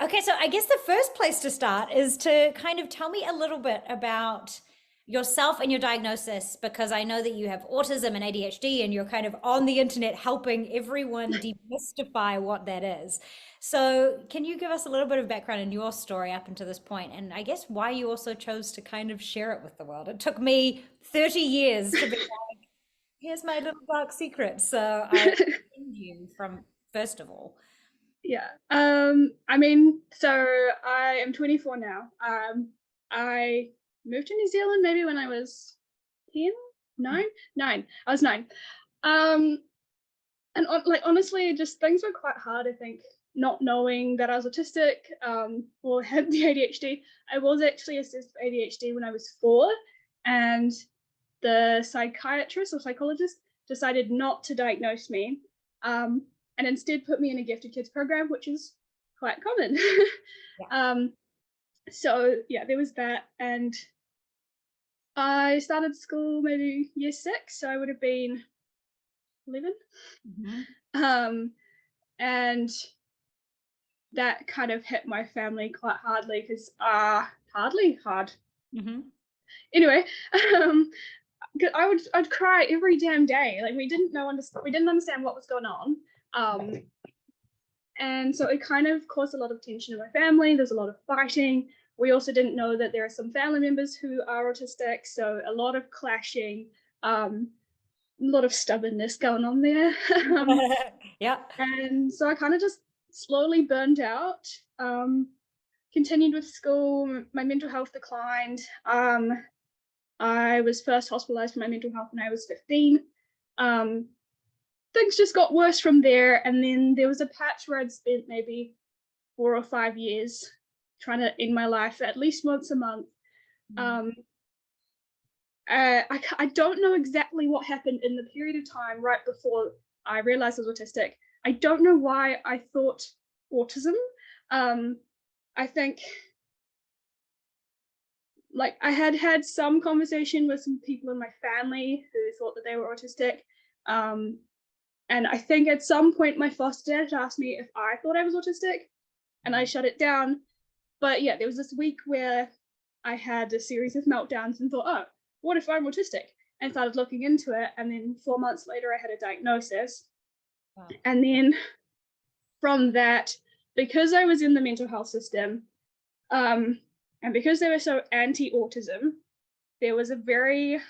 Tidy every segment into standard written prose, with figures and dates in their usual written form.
Okay, so I guess the first place to start is to kind of tell me a little bit about yourself and your diagnosis, because I know that you have autism and ADHD and you're kind of on the internet helping everyone demystify what that is. So, can you give us a little bit of background in your story up until this point, and I guess why you also chose to kind of share it with the world? It took me 30 years to be like, here's my little dark secret. So, I commend you from first of all. Yeah. I mean, so I am 24 now. I moved to New Zealand maybe when I was 10, 9, 9. I was 9. Um, and like honestly, just things were quite hard, I think, not knowing that I was autistic, or had the ADHD. I was actually assessed for ADHD when I was 4, and the psychiatrist or psychologist decided not to diagnose me, and instead put me in a gifted kids program, which is quite common. Yeah. um, so yeah, there was that, and I started school maybe year 6, so I would have been 11. Mhm. Um, and that kind of hit my family quite hardly because hard. Mhm. Anyway, um, I'd cry every damn day. Like we didn't understand what was going on. Um, and so it kind of caused a lot of tension in my family. There's a lot of fighting. We also didn't know that there are some family members who are autistic, so a lot of clashing, a lot of stubbornness going on there. Yeah. And so I kind of just slowly burned out. Continued with school. My mental health declined. I was first hospitalized for my mental health when I was 15. Um, Things just got worse from there. And then there was a patch where I'd spent maybe 4 or 5 years trying to end my life at least once a month. Mm. Um, I don't know exactly what happened in the period of time right before I realized I was autistic. I don't know why I thought autism. Um, I think like I had had some conversation with some people in my family who thought that they were autistic. Um, and I think at some point my foster dad asked me if I thought I was autistic, and I shut it down. But yeah, there was this week where I had a series of meltdowns and thought, oh, what if I'm autistic? And started looking into it. And then 4 months later, I had a diagnosis. Wow. And then from that, because I was in the mental health system, um, and because they were so anti autism, there was a very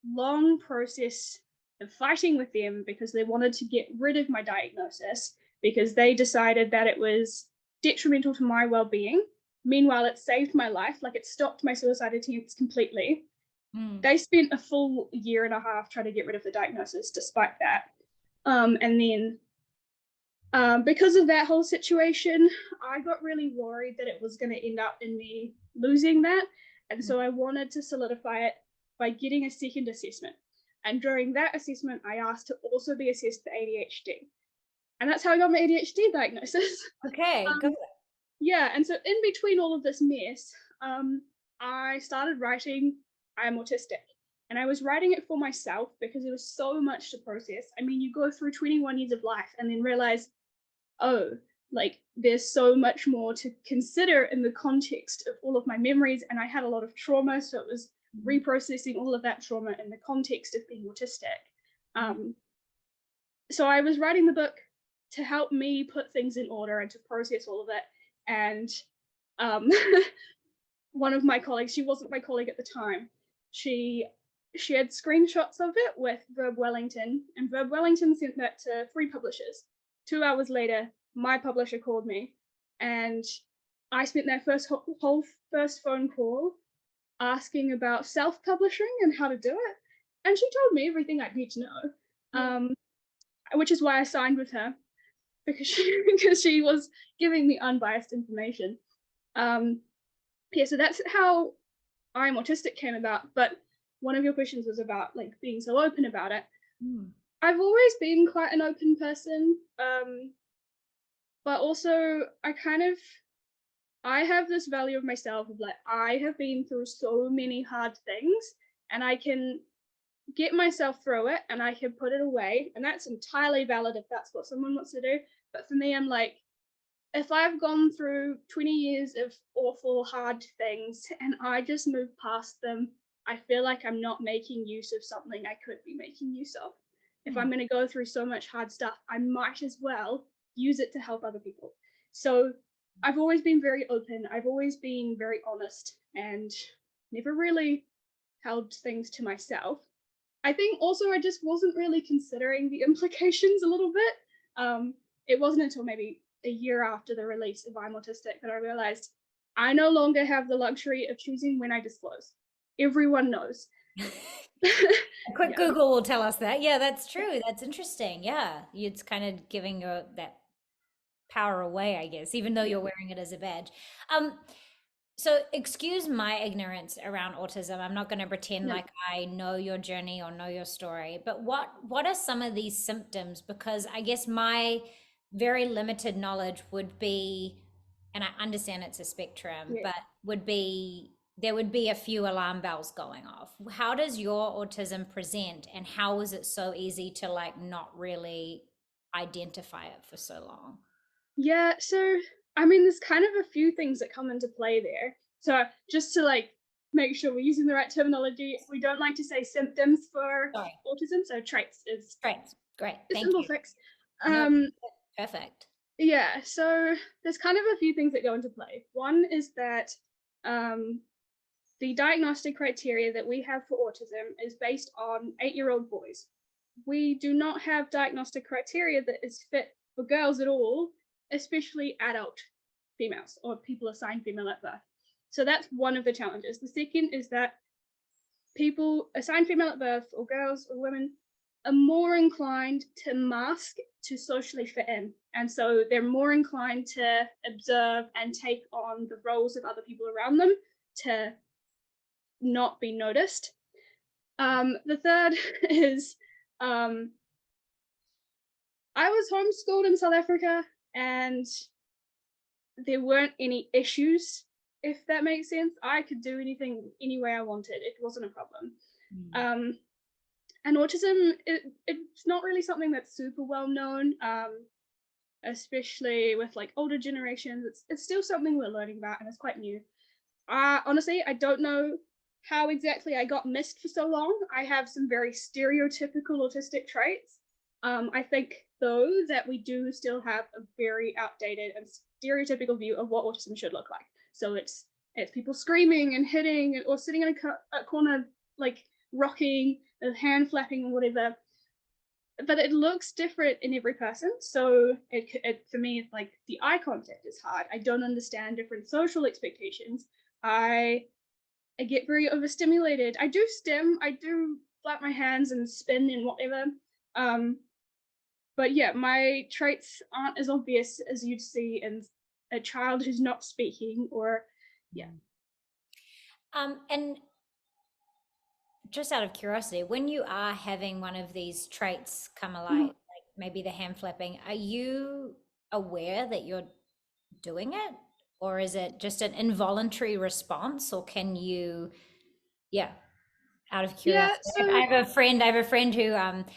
long process of fighting with them because they wanted to get rid of my diagnosis because they decided that it was detrimental to my well-being. Meanwhile, it saved my life, like it stopped my suicide attempts completely. Mm. They spent a full year and a half trying to get rid of the diagnosis despite that. And then because of that whole situation, I got really worried that it was going to end up in me losing that. And Mm. so I wanted to solidify it by getting a second assessment. And during that assessment, I asked to also be assessed for ADHD. And that's how I got my ADHD diagnosis. Okay, good. um, yeah, and so in between all of this mess, I started writing I Am Autistic. And I was writing it for myself because it was so much to process. I mean, you go through 21 years of life and then realize, oh, like there's so much more to consider in the context of all of my memories. And I had a lot of trauma. So it was Mhm. reprocessing all of that trauma in the context of being autistic. Um, so I was writing the book to help me put things in order and to process all of it. And um, one of my colleagues, she wasn't my colleague at the time, she shared screenshots of it with Verb Wellington, and Verb Wellington sent that to 3 publishers. 2 hours later, my publisher called me, and I spent that whole first phone call asking about self-publishing and how to do it, and she told me everything I need to know, Yeah. which is why I signed with her because she was giving me unbiased information. Um, yeah, so that's how I'm Autistic came about. But one of your questions was about like being so open about it. Mm. I've always been quite an open person, but also I have this value of myself of like I have been through so many hard things, and I can get myself through it and I can put it away, and that's entirely valid if that's what someone wants to do. But for me, I'm like if I've gone through 20 years of awful, hard things and I just move past them, I feel like I'm not making use of something I could be making use of. If I'm going to go through so much hard stuff, I might as well use it to help other people. So I've always been very open. I've always been very honest and never really held things to myself. I think also I just wasn't really considering the implications a little bit. It wasn't until maybe a year after the release of I'm Autistic that I realized I no longer have the luxury of choosing when I disclose. Everyone knows. A quick Yeah. Google will tell us that. Yeah, that's true. That's interesting. Yeah, it's kind of giving your that power away, I guess, even though you're wearing it as a badge. So excuse my ignorance around autism. I'm not going to pretend No. like I know your journey or know your story, but what are some of these symptoms? Because I guess my very limited knowledge would be, and I understand it's a spectrum, Yeah. but would be there would be a few alarm bells going off. How does your autism present, and how is it so easy to like not really identify it for so long? Yeah, so I mean, there's kind of a few things that come into play there. So just to like make sure we're using the right terminology, we don't like to say symptoms for Sorry. autism, so traits is Great. Great. a Thank simple you. fix. No, Um, perfect. yeah, so there's kind of a few things that go into play. One is that um, the diagnostic criteria that we have for autism is based on 8-year-old boys. We do not have diagnostic criteria that is fit for girls at all, especially adult females or people assigned female at birth. So that's one of the challenges. The second is that people assigned female at birth, or girls or women, are more inclined to mask to socially fit in. And so they're more inclined to observe and take on the roles of other people around them to not be noticed. The third is I was homeschooled in South Africa and there weren't any issues, if that makes sense. I could do anything any way I wanted. It wasn't a problem. And autism, it's not really something that's super well known, especially with like older generations. It's still something we're learning about and it's quite new. Honestly, I don't know how exactly I got missed for so long. I have some very stereotypical autistic traits. I think though that we do still have a very outdated and stereotypical view of what autism should look like. So it's people screaming and hitting or sitting in a corner like rocking, hand flapping and whatever. But it looks different in every person. So it for me, it's like the eye contact is hard. I don't understand different social expectations. I get very overstimulated. I do stim. I do flap my hands and spin and whatever. But yeah, my traits aren't as obvious as you'd see in a child who's not speaking or yeah. And just out of curiosity, when you are having one of these traits come alive, like maybe the hand flapping, are you aware that you're doing it? Or is it just an involuntary response? Or can you, yeah, out of Yeah, curiosity. so I have a friend who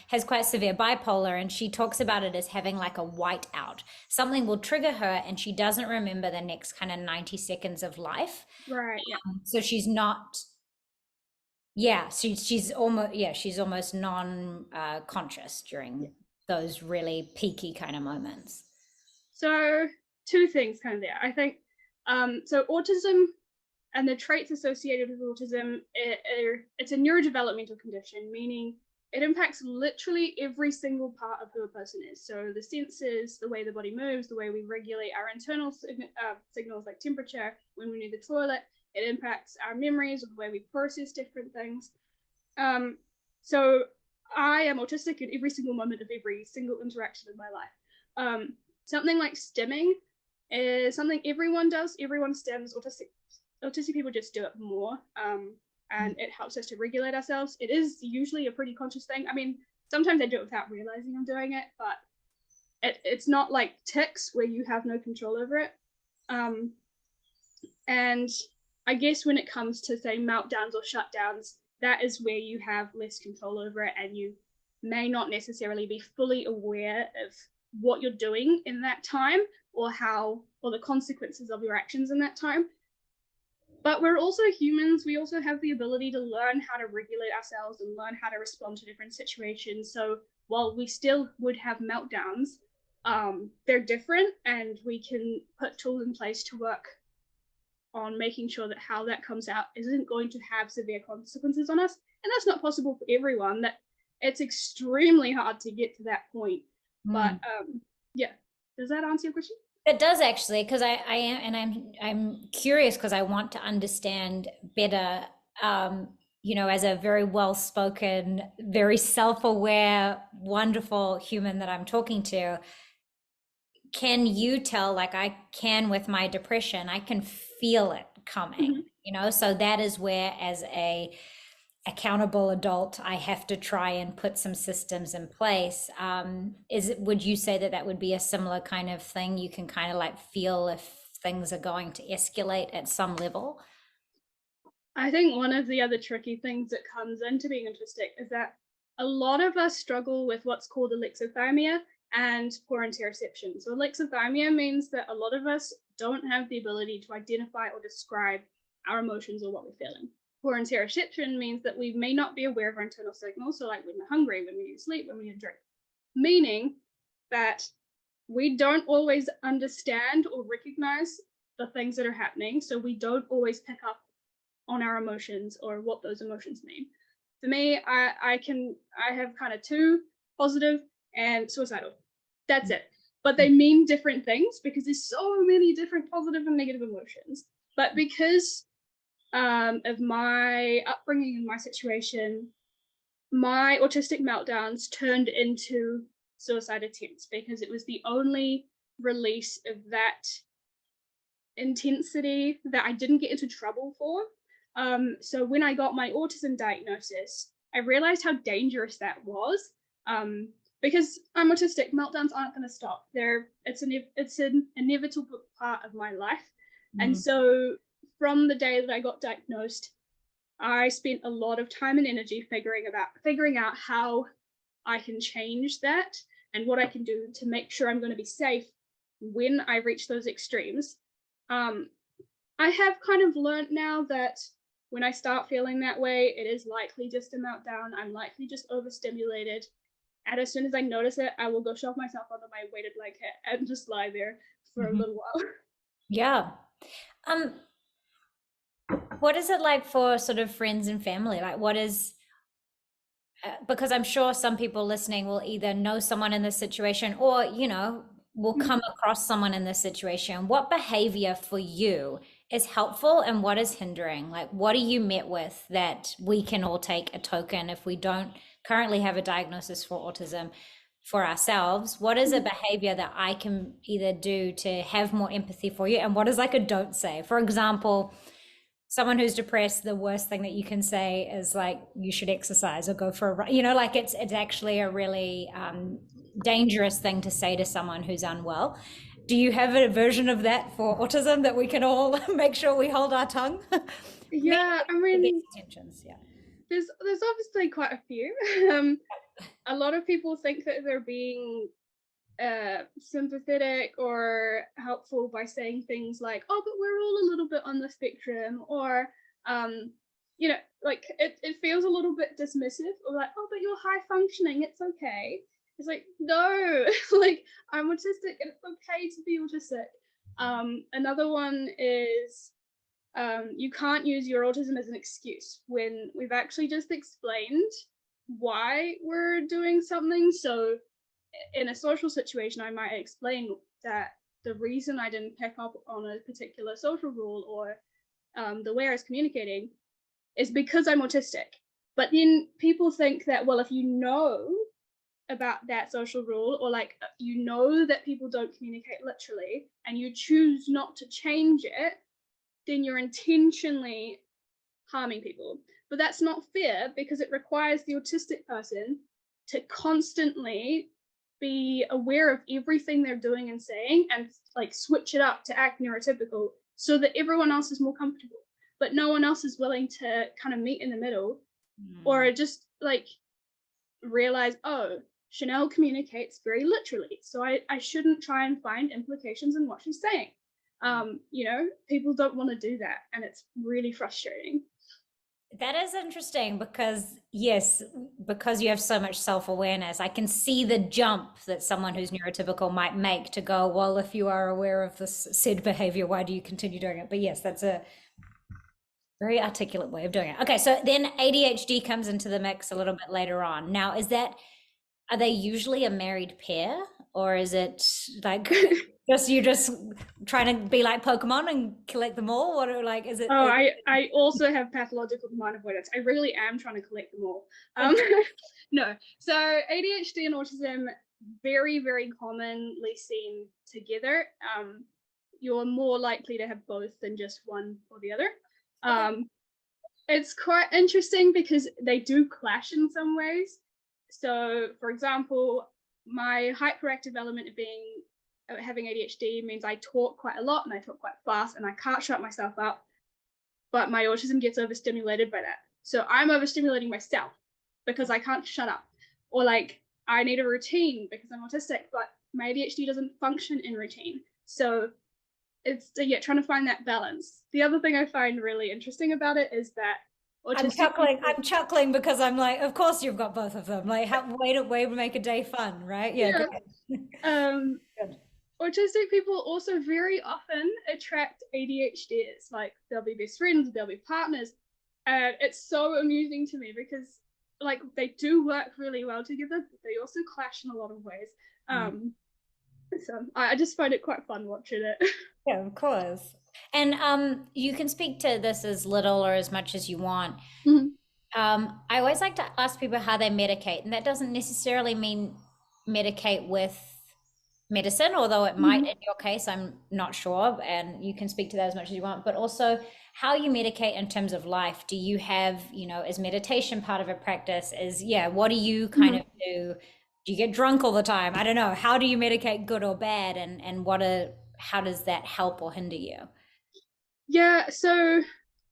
has quite severe bipolar, and she talks about it as having like a whiteout. Something will trigger her, and she doesn't remember the next kind of 90 seconds of life. right, yeah. So she's not. Yeah, she's almost non conscious during those really peaky kind of moments. So two things kind of there. I think so autism and the traits associated with autism, it's a neurodevelopmental condition, meaning it impacts literally every single part of who a person is. So the senses, the way the body moves, the way we regulate our internal signals like temperature, when we need the toilet, it impacts our memories, the way we process different things. So I am autistic in every single moment of every single interaction in my life. Something like stimming is something everyone does. Everyone stims. Autistic people just do it more, and it helps us to regulate ourselves. It is usually a pretty conscious thing. I mean, sometimes I do it without realizing I'm doing it, but it's not like tics where you have no control over it. And I guess when it comes to, say, meltdowns or shutdowns, that is where you have less control over it, and you may not necessarily be fully aware of what you're doing in that time, or the consequences of your actions in that time. But we're also humans. We also have the ability to learn how to regulate ourselves and learn how to respond to different situations. So while we still would have meltdowns, they're different, and we can put tools in place to work on making sure that how that comes out isn't going to have severe consequences on us. And that's not possible for everyone. That it's extremely hard to get to that point. But yeah, does that answer your question? It does actually, because I am, and I'm curious because I want to understand better. You know, as a very well-spoken, very self-aware, wonderful human that I'm talking to, can you tell, like I can with my depression, I can feel it coming, you know? So that is where, as a accountable adult, I have to try and put some systems in place. Would you say that that would be a similar kind of thing? You can kind of like feel if things are going to escalate at some level? I think one of the other tricky things that comes into being autistic is that a lot of us struggle with what's called alexithymia and poor interoception. So alexithymia means that a lot of us don't have the ability to identify or describe our emotions or what we're feeling. Poor interoception means that we may not be aware of our internal signals. So like when we're hungry, when we need to sleep, when we need to drink, meaning that we don't always understand or recognize the things that are happening. So we don't always pick up on our emotions or what those emotions mean. For me, I have kind of two: positive and suicidal. That's it. But they mean different things because there's so many different positive and negative emotions. But because of my upbringing and my situation, my autistic meltdowns turned into suicide attempts because it was the only release of that intensity that I didn't get into trouble for. So when I got my autism diagnosis, I realized how dangerous that was. Because I'm autistic, meltdowns aren't going to stop. It's an inevitable part of my life. And so from the day that I got diagnosed, I spent a lot of time and energy figuring out how I can change that and what I can do to make sure I'm going to be safe when I reach those extremes. I have kind of learned now that when I start feeling that way, it is likely just a meltdown. I'm likely just overstimulated. And as soon as I notice it, I will go shove myself under my weighted blanket and just lie there for a little while. Yeah. What is it like for sort of friends and family? Like, because I'm sure some people listening will either know someone in this situation or, you know, will come across someone in this situation. What behavior for you is helpful and what is hindering? Like, what are you met with that we can all take a token if we don't currently have a diagnosis for autism for ourselves? What is a behavior that I can either do to have more empathy for you? And what is like a don't say? For example, someone who's depressed, the worst thing that you can say is like, you should exercise or go for a run. You know, like it's actually a really dangerous thing to say to someone who's unwell. Do you have a version of that for autism that we can all make sure we hold our tongue? Yeah, I mean, Intentions, yeah. there's obviously quite a few. A lot of people think that they're being sympathetic or helpful by saying things like, "Oh, but we're all a little bit on the spectrum," or you know, like it feels a little bit dismissive, or like, "Oh, but you're high functioning, it's okay." It's like, no, like I'm autistic and it's okay to be autistic. Another one is you can't use your autism as an excuse when we've actually just explained why we're doing something. So in a social situation, I might explain that the reason I didn't pick up on a particular social rule or the way I was communicating is because I'm autistic. But then people think that, well, if you know about that social rule, or like you know that people don't communicate literally and you choose not to change it, then you're intentionally harming people. But that's not fair because it requires the autistic person to constantly be aware of everything they're doing and saying and like switch it up to act neurotypical so that everyone else is more comfortable. But no one else is willing to kind of meet in the middle or just like realize, oh, Chanelle communicates very literally, so I shouldn't try and find implications in what she's saying. You know, people don't want to do that, and it's really frustrating. That is interesting because, yes, because you have so much self-awareness, I can see the jump that someone who's neurotypical might make to go, well, if you are aware of this said behavior, why do you continue doing it? But yes, that's a very articulate way of doing it. Okay, so then ADHD comes into the mix a little bit later on. Now, are they usually a married pair, or is it like just you just trying to be like Pokemon and collect them all? What are like is it? Oh, I also have pathological demand avoidance. I really am trying to collect them all. No, so ADHD and autism very, very commonly seen together. You're more likely to have both than just one or the other. It's quite interesting because they do clash in some ways. So, for example, my hyperactive element of having ADHD means I talk quite a lot and I talk quite fast and I can't shut myself up. But my autism gets overstimulated by that. So I'm overstimulating myself because I can't shut up. Or like I need a routine because I'm autistic, but my ADHD doesn't function in routine. So it's trying to find that balance. The other thing I find really interesting about it is that I'm chuckling because I'm like, of course you've got both of them. Like, way to make a day fun, right? Yeah. Yeah. Good. Good. Autistic people also very often attract ADHDers. Like they'll be best friends, they'll be partners, and it's so amusing to me because like they do work really well together, but they also clash in a lot of ways. So I just find it quite fun watching it. Yeah, of course. And you can speak to this as little or as much as you want. Mhm. I always like to ask people how they medicate, and that doesn't necessarily mean medicate with medicine, although it might in your case, I'm not sure, and you can speak to that as much as you want, but also how you medicate in terms of life. Do you have, is meditation part of a practice? What do you kind of do? Do you get drunk all the time? I don't know. How do you medicate, good or bad? And how does that help or hinder you? Yeah, so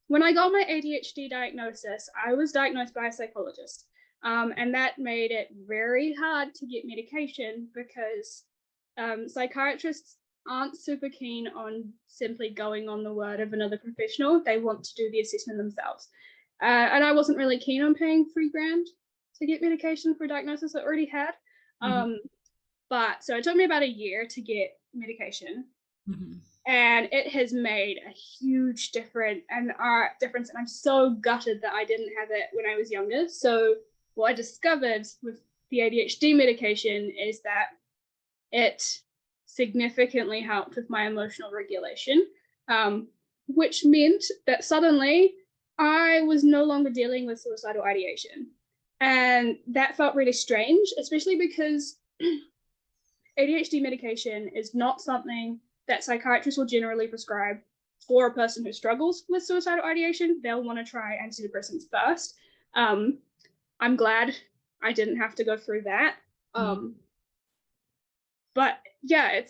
when I got my ADHD diagnosis, I was diagnosed by a psychologist. And that made it very hard to get medication because psychiatrists aren't super keen on simply going on the word of another professional. They want to do the assessment themselves. And I wasn't really keen on paying $3,000 to get medication for a diagnosis I already had. But so it took me about a year to get medication. And it has made a huge difference. And I'm so gutted that I didn't have it when I was younger. So what I discovered with the ADHD medication is that it significantly helped with my emotional regulation, which meant that suddenly I was no longer dealing with suicidal ideation. And that felt really strange, especially because ADHD medication is not something that psychiatrists will generally prescribe for a person who struggles with suicidal ideation. They'll want to try antidepressants first. I'm glad I didn't have to go through that. But yeah,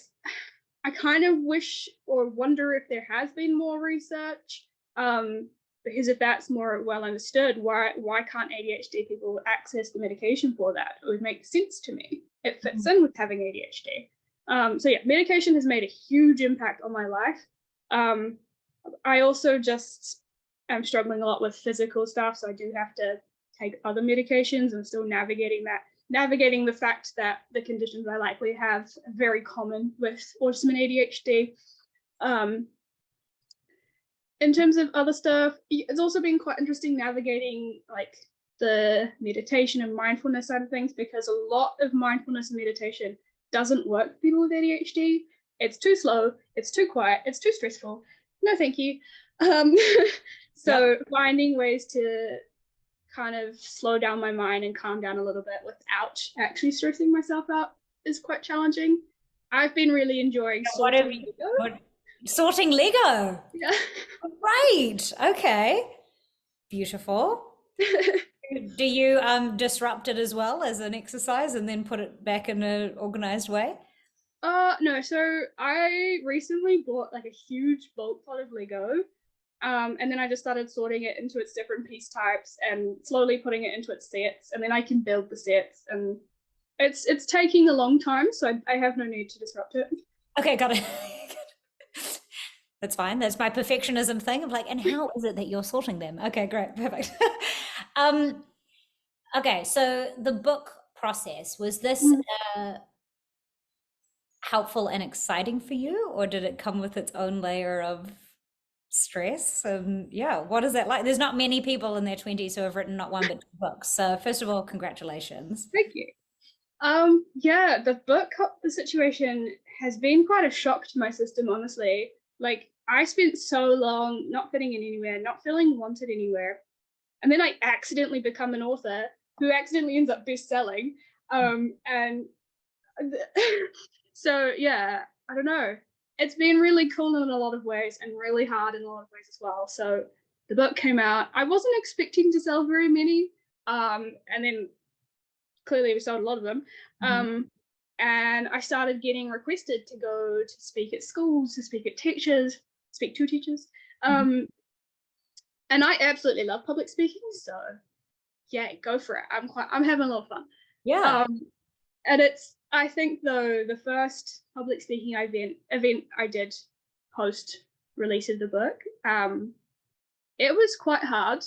I kind of wish or wonder if there has been more research, because if that's more well understood, why can't ADHD people access the medication for that? It would make sense to me. It fits in with having ADHD. So yeah, medication has made a huge impact on my life. I also just am struggling a lot with physical stuff, so I do have to take other medications. I'm still navigating the fact that the conditions I likely have are very common with autism and ADHD. In terms of other stuff, it's also been quite interesting navigating like the meditation and mindfulness side of things, because a lot of mindfulness and meditation doesn't work for people with ADHD. It's too slow, it's too quiet, it's too stressful. No, thank you. Finding ways to kind of slow down my mind and calm down a little bit without actually stressing myself out is quite challenging. I've been really enjoying sorting Lego. Sorting Lego. Yeah. Right. Okay. Beautiful. Do you disrupt it as well as an exercise and then put it back in an organized way? No, so I recently bought like a huge bulk pot of Lego. And then I just started sorting it into its different piece types and slowly putting it into its sets, and then I can build the sets. And It's taking a long time, so I have no need to disrupt it. Okay, got it. That's fine. That's my perfectionism thing. I'm like, and how is it that you're sorting them? Okay, great, perfect. um, okay, so the book process, was this Mm. helpful and exciting for you, or did it come with its own layer of stress? And yeah, what is that like? There's not many people in their 20s who have written not one but two books. So first of all, congratulations. Thank you. Yeah, the situation has been quite a shock to my system, honestly. Like, I spent so long not fitting in anywhere, not feeling wanted anywhere, and then I accidentally become an author who accidentally ends up best-selling. And so yeah, I don't know. It's been really cool in a lot of ways and really hard in a lot of ways as well. So the book came out. I wasn't expecting to sell very many, and then clearly we sold a lot of them. Mhm. And I started getting requested to go to speak at schools, to speak at teachers, speak to teachers. Mhm. And I absolutely love public speaking, so yeah, go for it. I'm having a lot of fun. Yeah. Um, and it's I think though the first public speaking event I did post release of the book, it was quite hard,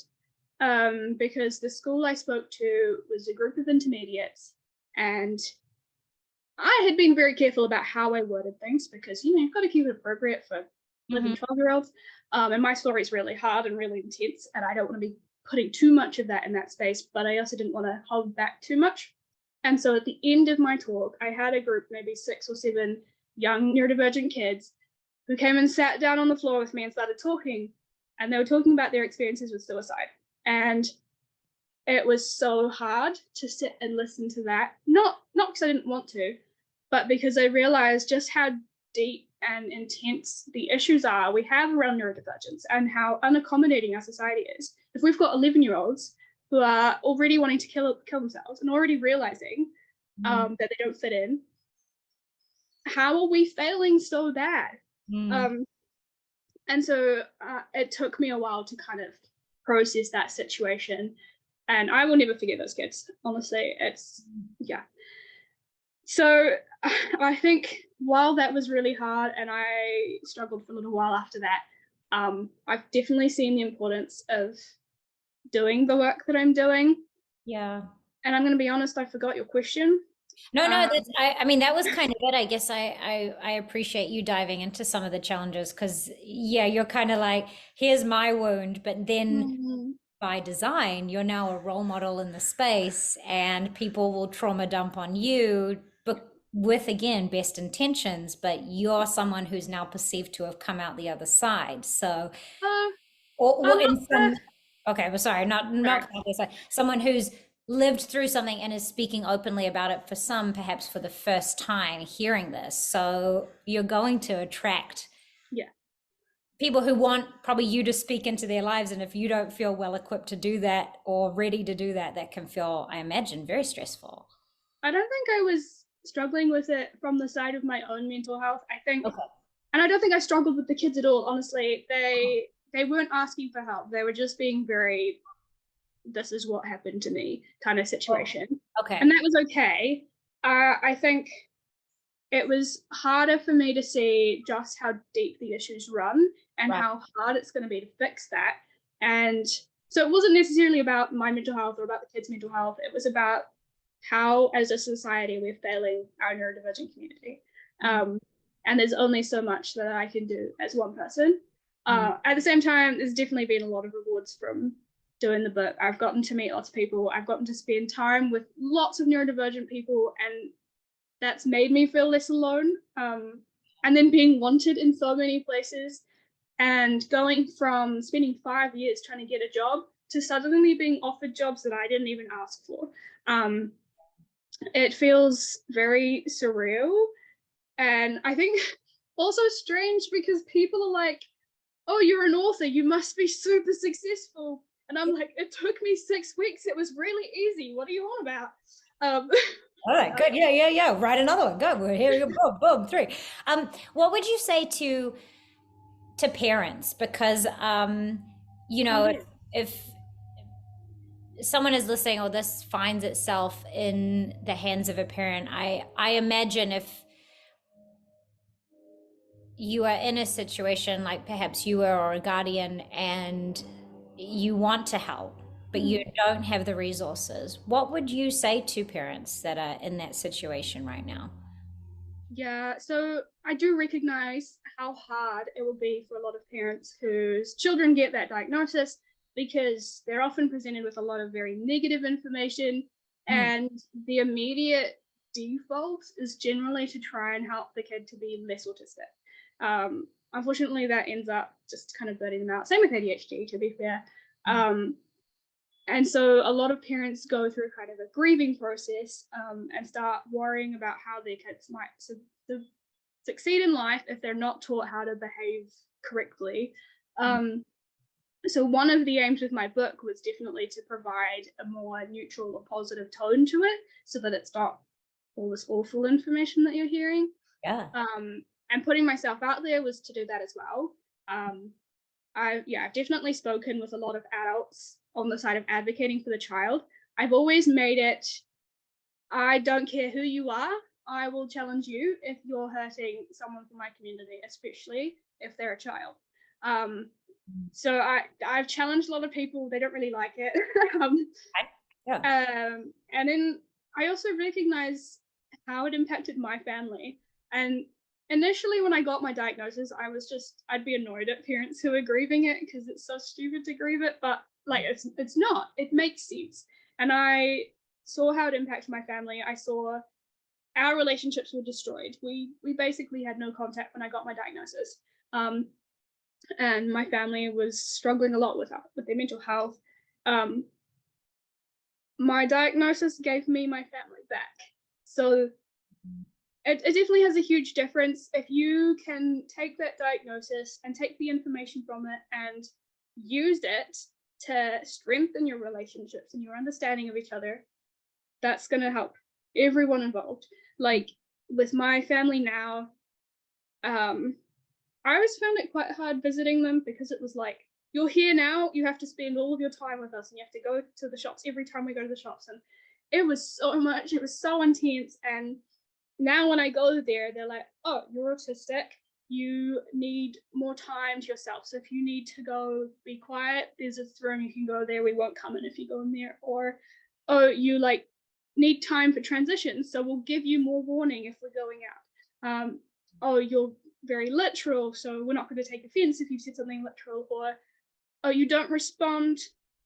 because the school I spoke to was a group of intermediates, and I had been very careful about how I worded things because you've got to keep it appropriate for 11, Mhm. 12-year-olds. And my story is really hard and really intense, and I don't want to be putting too much of that in that space, but I also didn't want to hold back too much. And so at the end of my talk, I had a group, maybe 6 or 7 young neurodivergent kids, who came and sat down on the floor with me and started talking. And they were talking about their experiences with suicide. And it was so hard to sit and listen to that. Not because I didn't want to, but because I realized just how deep and intense the issues are we have around neurodivergence and how unaccommodating our society is. If we've got 11-year-olds who are already wanting to kill themselves and already realizing Mm. that they don't fit in, how are we failing so bad? Mm. Um, and so it took me a while to kind of process that situation, and I will never forget those kids. Honestly, it's yeah. So I think while that was really hard and I struggled for a little while after that, I've definitely seen the importance of doing the work that I'm doing. Yeah. And I'm going to be honest, I forgot your question. No, no, Um, that's I mean that was kind of it. I guess I appreciate you diving into some of the challenges because yeah, you're kind of like, here's my wound, but then mm, by design, you're now a role model in the space and people will trauma dump on you, but with again best intentions, but you're someone who's now perceived to have come out the other side. So uh, or I'm not in some okay, well sorry, not sorry. come out the other side. Someone who's lived through something and is speaking openly about it for some perhaps for the first time hearing this. So you're going to attract Yeah. people who want probably you to speak into their lives, and if you don't feel well equipped to do that or ready to do that, that can feel, I imagine, very stressful. I don't think I was struggling with it from the side of my own mental health. I think, Okay. and I don't think I struggled with the kids at all. Honestly, they weren't asking for help. They were just being very, "This is what happened to me" kind of Oh, situation, and okay. that was okay. I think it was harder for me to see just how deep the issues run and Right. how hard it's going to be to fix that. And so it wasn't necessarily about my mental health or about the kids' mental health. It was about how, as a society, we're failing our neurodivergent community. Mm, Um, and there's only so much that I can do as one person. mm, At the same time, there's definitely been a lot of rewards from doing the book. I've gotten to meet lots of people. I've gotten to spend time with lots of neurodivergent people, and that's made me feel less alone. And then being wanted in so many places, and going from spending 5 years trying to get a job to suddenly being offered jobs that I didn't even ask for. Um, it feels very surreal. And I think also strange because people are like, "Oh, you're an author, you must be super successful." And I'm like, "It took me 6 weeks. It was really easy. What are you on about?" Um, all right, good. Yeah, yeah, yeah. Write another one. Go. We're here. Boom, boom, three. What would you say to parents? Because you oh know, yeah. if someone is listening, or this finds itself in the hands of a parent, I imagine if you are in a situation like perhaps you are, or a guardian, and you want to help, but you don't have the resources, what would you say to parents that are in that situation right now? Yeah, so I do recognize how hard it will be for a lot of parents whose children get that diagnosis, because they're often presented with a lot of very negative information, Mm. and the immediate default is generally to try and help the kid to be less autistic. Unfortunately, that ends up just kind of burning them out. Same with ADHD, to be fair. Um, and so a lot of parents go through kind of a grieving process, and start worrying about how their kids might succeed in life if they're not taught how to behave correctly. Um, so one of the aims with my book was definitely to provide a more neutral or positive tone to it, so that it's not all this awful information that you're hearing. Yeah. And putting myself out there was to do that as well. I've definitely spoken with a lot of adults on the side of advocating for the child. I've always made it, I don't care who you are, I will challenge you if you're hurting someone from my community, especially if they're a child. So I've challenged a lot of people. They don't really like it. Yeah. And then I also recognize how it impacted my family. And initially, when I got my diagnosis, I'd be annoyed at parents who are grieving it, because it's so stupid to grieve it. But like, it's not. It makes sense. And I saw how it impacted my family. I saw our relationships were destroyed. We basically had no contact when I got my diagnosis. And my family was struggling a lot with their mental health. My diagnosis gave me my family back. So it definitely has a huge difference if you can take that diagnosis and take the information from it and use it to strengthen your relationships and your understanding of each other. That's going to help everyone involved. Like with my family now, I always found it quite hard visiting them, because it was like, you're here now, you have to spend all of your time with us, and you have to go to the shops every time we go to the shops. And it was so much, it was so intense. And now when I go there, they're like, oh, you're autistic, you need more time to yourself. So if you need to go be quiet, there's a room, you can go there, we won't come in if you go in there. Or, oh, you like need time for transition, so we'll give you more warning if we're going out. Oh, you're very literal, so we're not going to take offense if you said something literal. Or, oh, you don't respond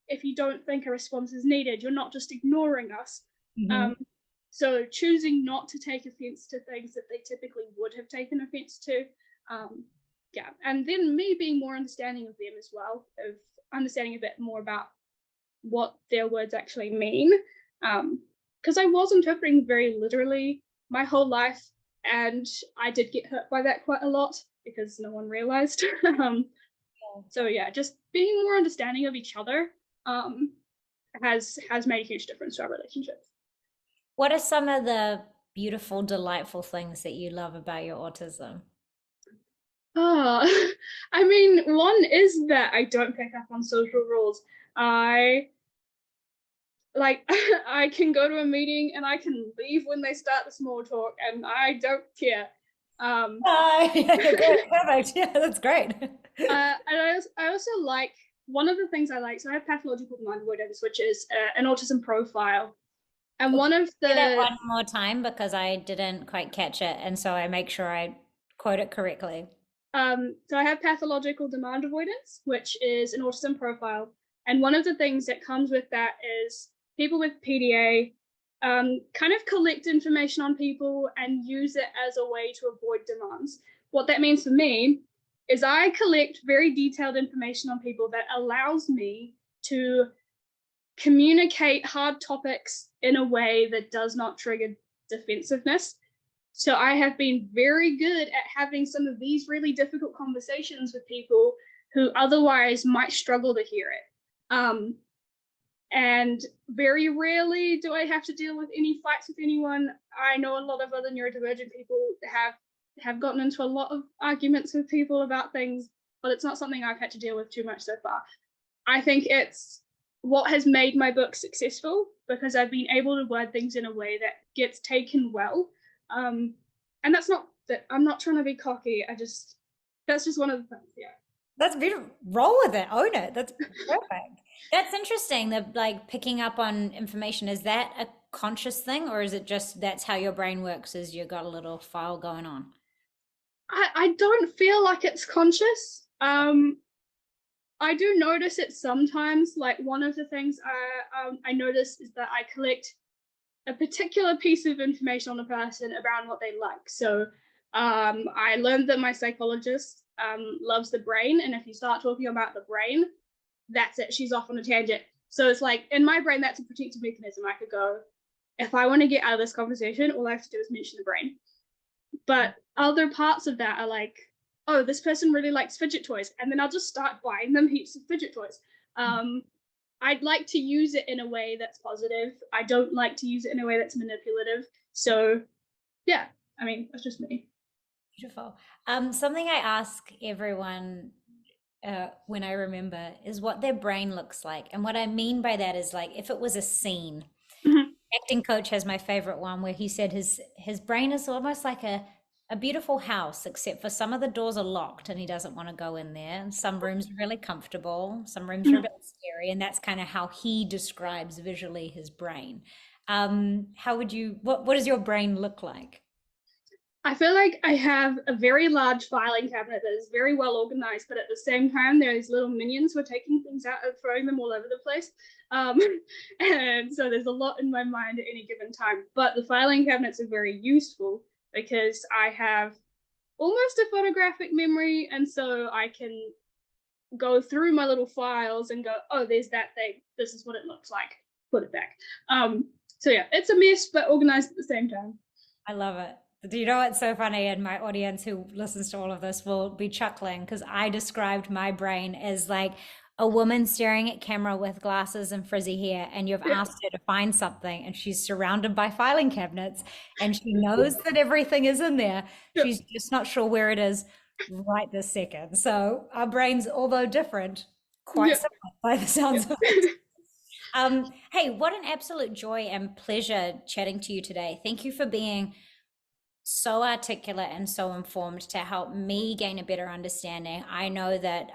if you don't think a response is needed, you're not just ignoring us. So choosing not to take offense to things that they typically would have taken offense to. And then me being more understanding of them as well, of understanding a bit more about what their words actually mean. Because I was interpreting very literally my whole life, and I did get hurt by that quite a lot because no one realized. So yeah, just being more understanding of each other has made a huge difference to our relationships. What are some of the beautiful, delightful things that you love about your autism? Oh, I mean, one is that I don't pick up on social rules. I like I can go to a meeting and I can leave when they start the small talk, and I don't care. Yeah, great, perfect. Yeah, that's great. And I also like, one of the things I like. So I have pathological demand avoidance, which is an autism profile, and one of Say that the one more time because I didn't quite catch it, and so I make sure I quote it correctly. so I have pathological demand avoidance, which is an autism profile, and one of the things that comes with that is people with PDA kind of collect information on people and use it as a way to avoid demands. What that means for me is I collect very detailed information on people that allows me to communicate hard topics in a way that does not trigger defensiveness. So I have been very good at having some of these really difficult conversations with people who otherwise might struggle to hear it. And very rarely do I have to deal with any fights with anyone. I know a lot of other neurodivergent people have gotten into a lot of arguments with people about things, but it's not something I've had to deal with too much so far. I think it's what has made my book successful, because I've been able to word things in a way that gets taken well. And that's not that I'm not trying to be cocky. That's just one of the things. Yeah. That's beautiful. Roll with it, own it. That's perfect. That's interesting. The like picking up on information, is that a conscious thing, or is it just that's how your brain works, is you got a little file going on? I don't feel like it's conscious. I do notice it sometimes. Like one of the things I notice is that I collect a particular piece of information on a person around what they like. So I learned that my psychologist loves the brain, and if you start talking about the brain, that's it. She's off on a tangent. So it's like in my brain, that's a protective mechanism. I could go, if I want to get out of this conversation, all I have to do is mention the brain. But other parts of that are like, oh, this person really likes fidget toys, and then I'll just start buying them heaps of fidget toys. I'd like to use it in a way that's positive. I don't like to use it in a way that's manipulative. So yeah, I mean, that's just me. Beautiful. Something I ask everyone when I remember is what their brain looks like. And what I mean by that is like if it was a scene. Mhm. Acting coach has my favorite one where he said his brain is almost like a beautiful house, except for some of the doors are locked and he doesn't want to go in there. And some rooms are really comfortable, some rooms are a Mhm. bit scary, and that's kind of how he describes visually his brain. How would you what does your brain look like? I feel like I have a very large filing cabinet that is very well organized, but at the same time, there's little minions who are taking things out and throwing them all over the place. Um, and so there's a lot in my mind at any given time. But the filing cabinets are very useful because I have almost a photographic memory. And so I can go through my little files and go, oh, there's that thing. This is what it looks like. Put it back. So yeah, it's a mess, but organized at the same time. I love it. Do you know what's so funny? And my audience who listens to all of this will be chuckling because I described my brain as like a woman staring at camera with glasses and frizzy hair, and you've Yeah. asked her to find something, and she's surrounded by filing cabinets, and she knows that everything is in there. Yeah. She's just not sure where it is right this second. So our brains, although different, quite Yeah. similar by the Yeah. sounds of it. Hey, what an absolute joy and pleasure chatting to you today. Thank you for being so articulate and so informed to help me gain a better understanding. I know that,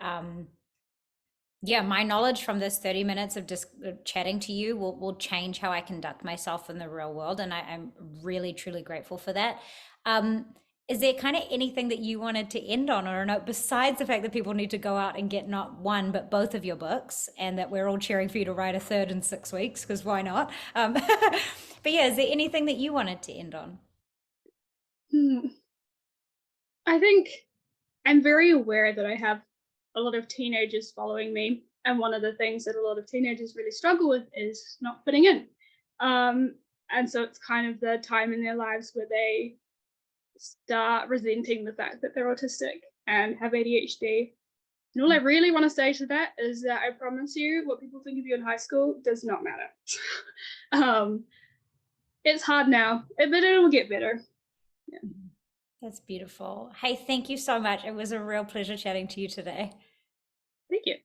yeah, my knowledge from this 30 minutes of just chatting to you will change how I conduct myself in the real world. And I'm really, truly grateful for that. Um, is there kind of anything that you wanted to end on or a note besides the fact that people need to go out and get not one, but both of your books and that we're all cheering for you to write a third in 6 weeks, because why not? But yeah, is there anything that you wanted to end on? Hmm. I think I'm very aware that I have a lot of teenagers following me. And one of the things that a lot of teenagers really struggle with is not fitting in. And so it's kind of the time in their lives where they start resenting the fact that they're autistic and have ADHD. And all I really want to say to that is that I promise you, what people think of you in high school does not matter. um, it's hard now, but it'll get better. Yeah. That's beautiful. Hey, thank you so much. It was a real pleasure chatting to you today. Thank you.